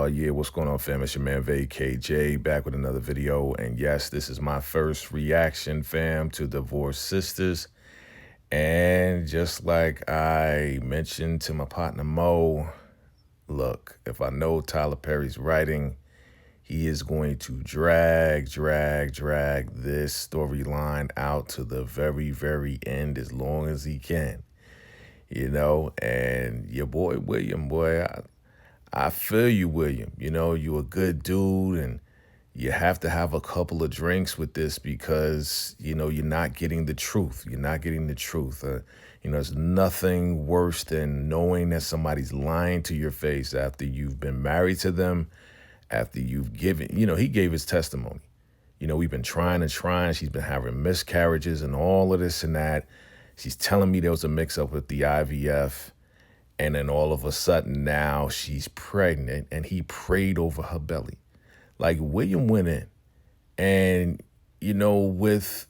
Yeah, what's going on, fam? It's your man VACAY-J back with another video. And yes, this is my first reaction, fam, to Divorced Sisters. And just like I mentioned to my partner Mo, look, if I know Tyler Perry's writing, he is going to drag this storyline out to the very, very end as long as he can. You know, and your boy William, boy, I feel you, William. You know, you're a good dude, and you have to have a couple of drinks with this because, you know, you're not getting the truth. You're not getting the truth. You know, there's nothing worse than knowing that somebody's lying to your face after you've been married to them, after you've given, you know, he gave his testimony. You know, we've been trying and trying. She's been having miscarriages and all of this and that. She's telling me there was a mix-up with the IVF. And then all of a sudden now she's pregnant and he prayed over her belly. Like, William went in. And, you know, with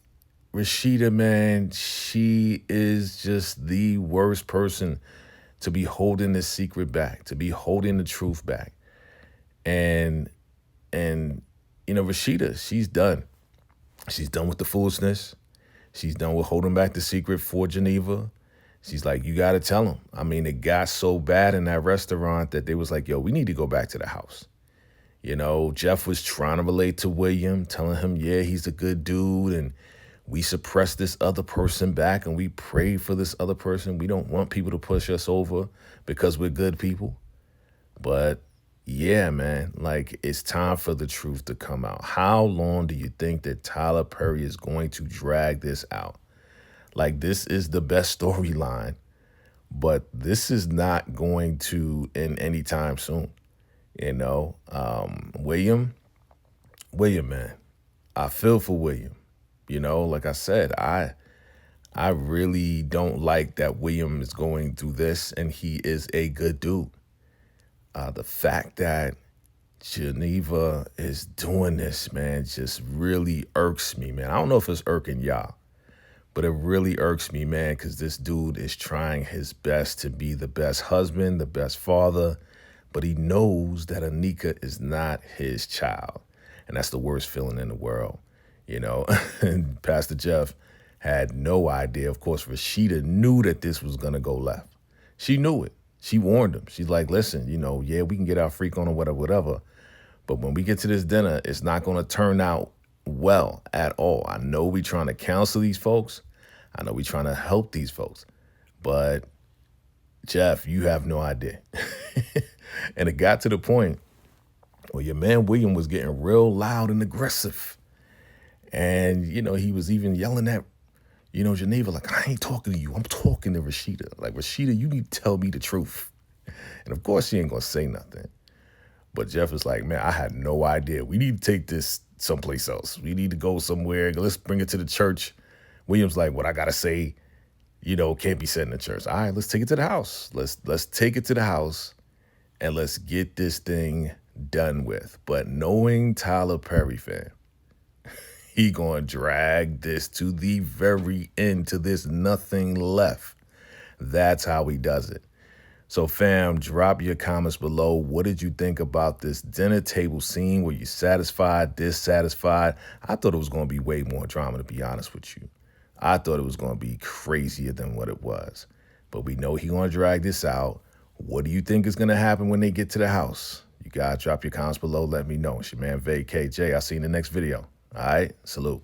Rashida, man, she is just the worst person to be holding this secret back, to be holding the truth back. And you know, Rashida, she's done. She's done with the foolishness. She's done with holding back the secret for Geneva. She's like, you got to tell him. I mean, it got so bad in that restaurant that they was like, yo, we need to go back to the house. You know, Jeff was trying to relate to William, telling him, yeah, he's a good dude. And we suppressed this other person back and we prayed for this other person. We don't want people to push us over because we're good people. But yeah, man, like, it's time for the truth to come out. How long do you think that Tyler Perry is going to drag this out? Like, this is the best storyline, but this is not going to end anytime soon. You know, William, man, I feel for William. You know, like I said, I really don't like that William is going through this, and he is a good dude. The fact that Geneva is doing this, man, just really irks me, man. I don't know if it's irking y'all, but it really irks me, man, because this dude is trying his best to be the best husband, the best father, but he knows that Anika is not his child. And that's the worst feeling in the world, you know. And Pastor Jeff had no idea. Of course, Rashida knew that this was going to go left. She knew it. She warned him. She's like, listen, you know, yeah, we can get our freak on or whatever. But when we get to this dinner, it's not going to turn out well at all. I know we trying to counsel these folks. I know we trying to help these folks. But, Jeff, you have no idea. And it got to the point where your man William was getting real loud and aggressive. And, you know, he was even yelling at, you know, Geneva, like, I ain't talking to you. I'm talking to Rashida. Like, Rashida, you need to tell me the truth. And, of course, she ain't going to say nothing. But Jeff was like, man, I had no idea. We need to take this someplace else. We need to go somewhere. Let's bring it to the church. William's like, what I got to say, you know, can't be said in the church. All right, let's take it to the house. Let's take it to the house and let's get this thing done with. But knowing Tyler Perry, fam, he gonna drag this to the very end, to this nothing left. That's how he does it. So, fam, drop your comments below. What did you think about this dinner table scene? Were you satisfied, dissatisfied? I thought it was going to be way more drama, to be honest with you. I thought it was going to be crazier than what it was. But we know he's going to drag this out. What do you think is going to happen when they get to the house? You guys drop your comments below. Let me know. It's your man, VACAY-J. I'll see you in the next video. All right? Salute.